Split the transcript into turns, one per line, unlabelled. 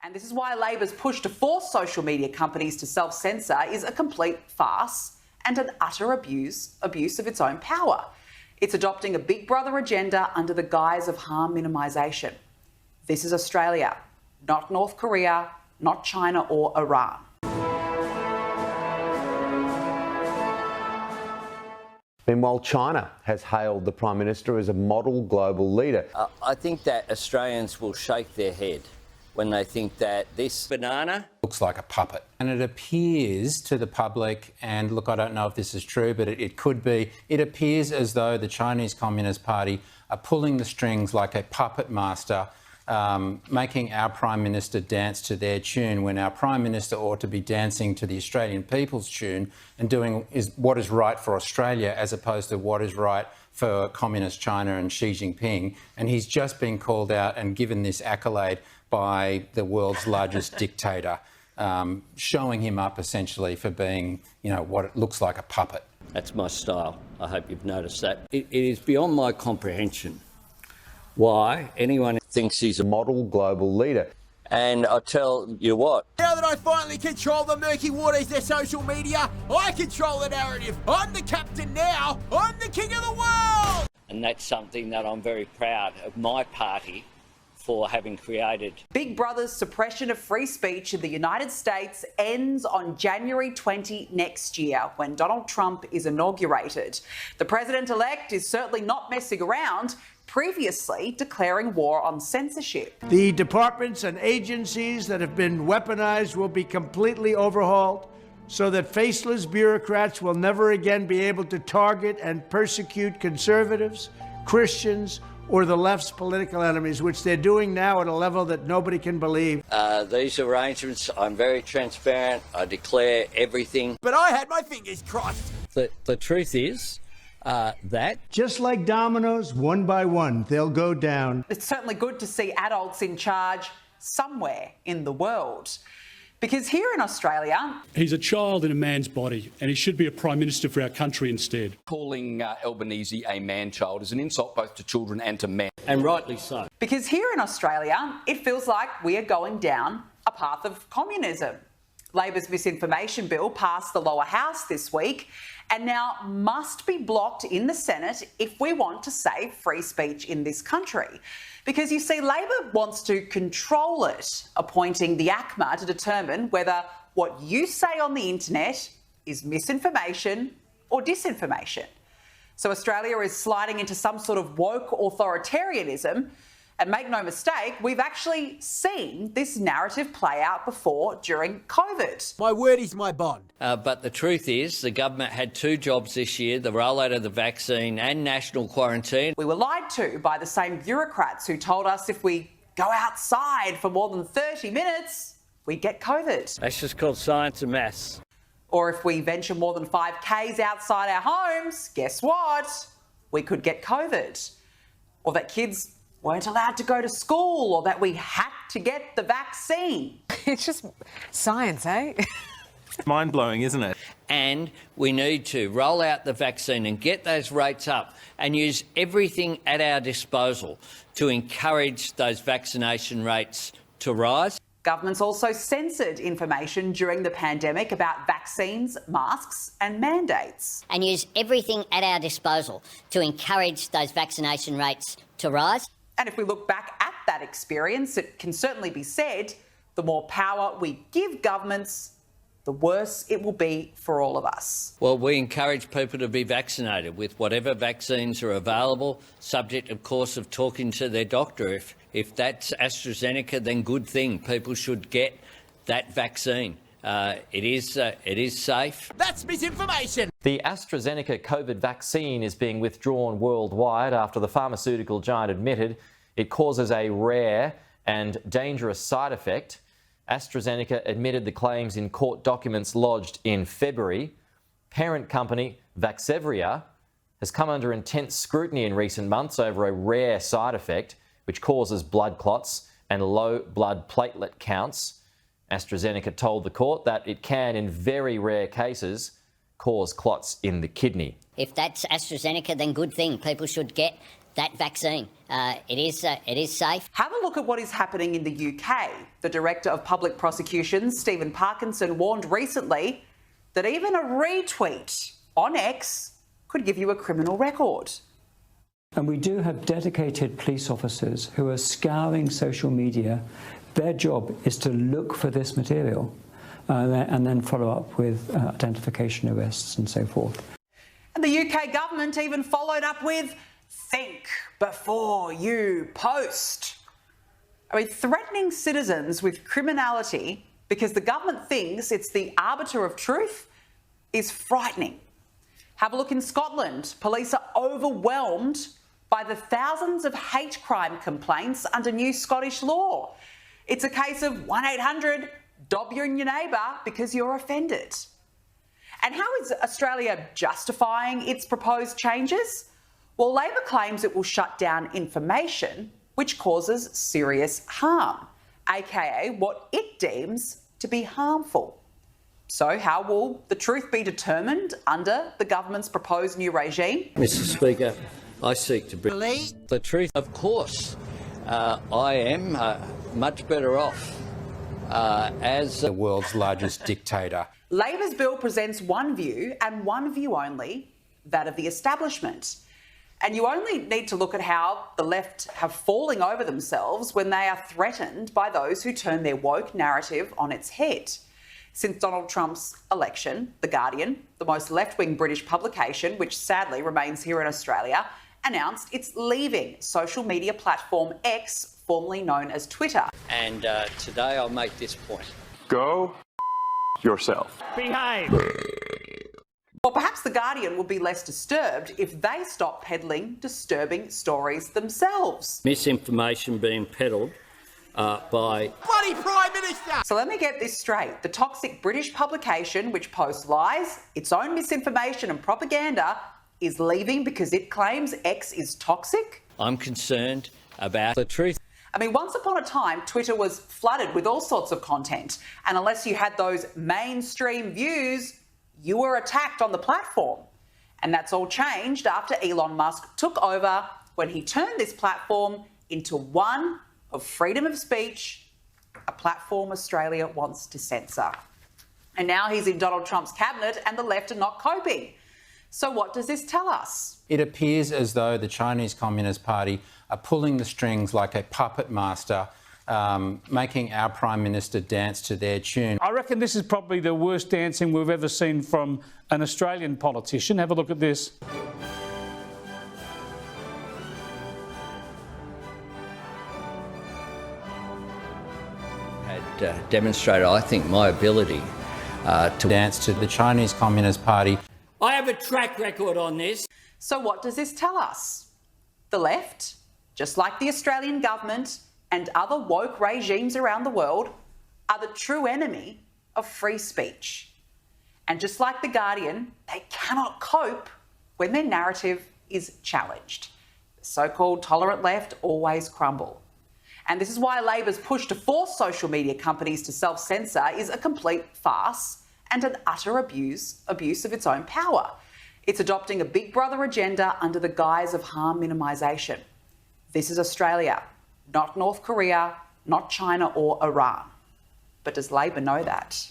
And this is why Labor's push to force social media companies to self-censor is a complete farce and an utter abuse of its own power. It's adopting a Big Brother agenda under the guise of harm minimisation. This is Australia, not North Korea, not China or Iran.
Meanwhile, China has hailed the Prime Minister as a model global leader.
I think that Australians will shake their head when they think that this banana
looks like a puppet. And it appears to the public, and look, I don't know if this is true, but it could be, it appears as though the Chinese Communist Party are pulling the strings like a puppet master, making our Prime Minister dance to their tune when our Prime Minister ought to be dancing to the Australian people's tune and doing what is right for Australia as opposed to what is right for Communist China and Xi Jinping. And he's just been called out and given this accolade by the world's largest dictator, showing him up essentially for being, what it looks like a puppet.
That's my style. I hope you've noticed that. It is beyond my comprehension why anyone thinks he's a
model global leader.
And I'll tell you what.
Now that I finally control the murky waters, their social media, I control the narrative. I'm the captain now. I'm the king of the world.
And that's something that I'm very proud of my party for having created.
Big Brother's suppression of free speech in the United States ends on January 20 next year when Donald Trump is inaugurated. The president-elect is certainly not messing around, previously declaring war on censorship.
The departments and agencies that have been weaponized will be completely overhauled so that faceless bureaucrats will never again be able to target and persecute conservatives, Christians, or the left's political enemies, which they're doing now at a level that nobody can believe.
These arrangements, I'm very transparent. I declare everything.
But I had my fingers crossed.
The truth is that...
Just like dominoes, one by one, they'll go down.
It's certainly good to see adults in charge somewhere in the world. Because here in Australia...
He's a child in a man's body, and he should be a Prime Minister for our country instead.
Calling Albanese a man-child is an insult both to children and to men.
And rightly so.
Because here in Australia, it feels like we are going down a path of communism. Labor's misinformation bill passed the lower house this week and now must be blocked in the Senate if we want to save free speech in this country. Because you see, Labor wants to control it, appointing the ACMA to determine whether what you say on the internet is misinformation or disinformation. So Australia is sliding into some sort of woke authoritarianism. And make no mistake, we've actually seen this narrative play out before during COVID.
My word is my bond.
But the truth is, the government had two jobs this year, the rollout of the vaccine and national quarantine.
We were lied to by the same bureaucrats who told us if we go outside for more than 30 minutes, we'd get COVID.
That's just called science and maths.
Or if we venture more than 5 Ks outside our homes, guess what? We could get COVID. Or that kids weren't allowed to go to school, or that we had to get the vaccine.
It's just science, eh?
Mind-blowing, isn't it?
And we need to roll out the vaccine and get those rates up and use everything at our disposal to encourage those vaccination rates to rise.
Governments also censored information during the pandemic about vaccines, masks and mandates.
And use everything at our disposal to encourage those vaccination rates to rise.
And if we look back at that experience, it can certainly be said the more power we give governments, the worse it will be for all of us.
Well, we encourage people to be vaccinated with whatever vaccines are available, subject, of course, of talking to their doctor. If that's AstraZeneca, then good thing. People should get that vaccine. It is safe.
That's misinformation.
The AstraZeneca COVID vaccine is being withdrawn worldwide after the pharmaceutical giant admitted it causes a rare and dangerous side effect. AstraZeneca admitted the claims in court documents lodged in February. Parent company Vaxzevria has come under intense scrutiny in recent months over a rare side effect which causes blood clots and low blood platelet counts. AstraZeneca told the court that it can, in very rare cases, cause clots in the kidney.
If that's AstraZeneca, then good thing. People should get that vaccine. It is safe.
Have a look at what is happening in the UK. The Director of Public Prosecutions, Stephen Parkinson, warned recently that even a retweet on X could give you a criminal record.
And we do have dedicated police officers who are scouring social media. Their job is to look for this material and then follow up with identification arrests and so forth.
And the UK government even followed up with, think before you post. I mean, threatening citizens with criminality because the government thinks it's the arbiter of truth is frightening. Have a look in Scotland. Police are overwhelmed by the thousands of hate crime complaints under new Scottish law. It's a case of 1-800 dob your neighbour because you're offended. And how is Australia justifying its proposed changes? Well, Labor claims it will shut down information which causes serious harm, aka what it deems to be harmful. So how will the truth be determined under the government's proposed new regime?
Mr. Speaker, I seek to bring the truth. Of course, I am much better off as
the world's largest dictator.
Labor's bill presents one view and one view only, that of the establishment. And you only need to look at how the left have falling over themselves when they are threatened by those who turn their woke narrative on its head. Since Donald Trump's election, The Guardian, the most left-wing British publication, which sadly remains here in Australia, announced it's leaving social media platform X, formerly known as Twitter.
And today I'll make this point.
Go yourself.
Behave.
Well, perhaps The Guardian will be less disturbed if they stop peddling disturbing stories themselves.
Misinformation being peddled by...
Bloody Prime Minister!
So let me get this straight. The toxic British publication, which posts lies, its own misinformation and propaganda, is leaving because it claims X is toxic?
I'm concerned about the truth.
I mean, once upon a time, Twitter was flooded with all sorts of content. And unless you had those mainstream views, you were attacked on the platform. And that's all changed after Elon Musk took over when he turned this platform into one of freedom of speech, a platform Australia wants to censor. And now he's in Donald Trump's cabinet and the left are not coping. So what does this tell us?
It appears as though the Chinese Communist Party are pulling the strings like a puppet master, making our Prime Minister dance to their tune.
I reckon this is probably the worst dancing we've ever seen from an Australian politician. Have a look at this.
Had demonstrated, I think, my ability to
dance to the Chinese Communist Party.
I have a track record on this.
So what does this tell us? The left, just like the Australian government and other woke regimes around the world, are the true enemy of free speech. And just like The Guardian, they cannot cope when their narrative is challenged. The so-called tolerant left always crumble. And this is why Labor's push to force social media companies to self-censor is a complete farce and an utter abuse of its own power. It's adopting a Big Brother agenda under the guise of harm minimisation. This is Australia, not North Korea, not China or Iran. But does Labor know that?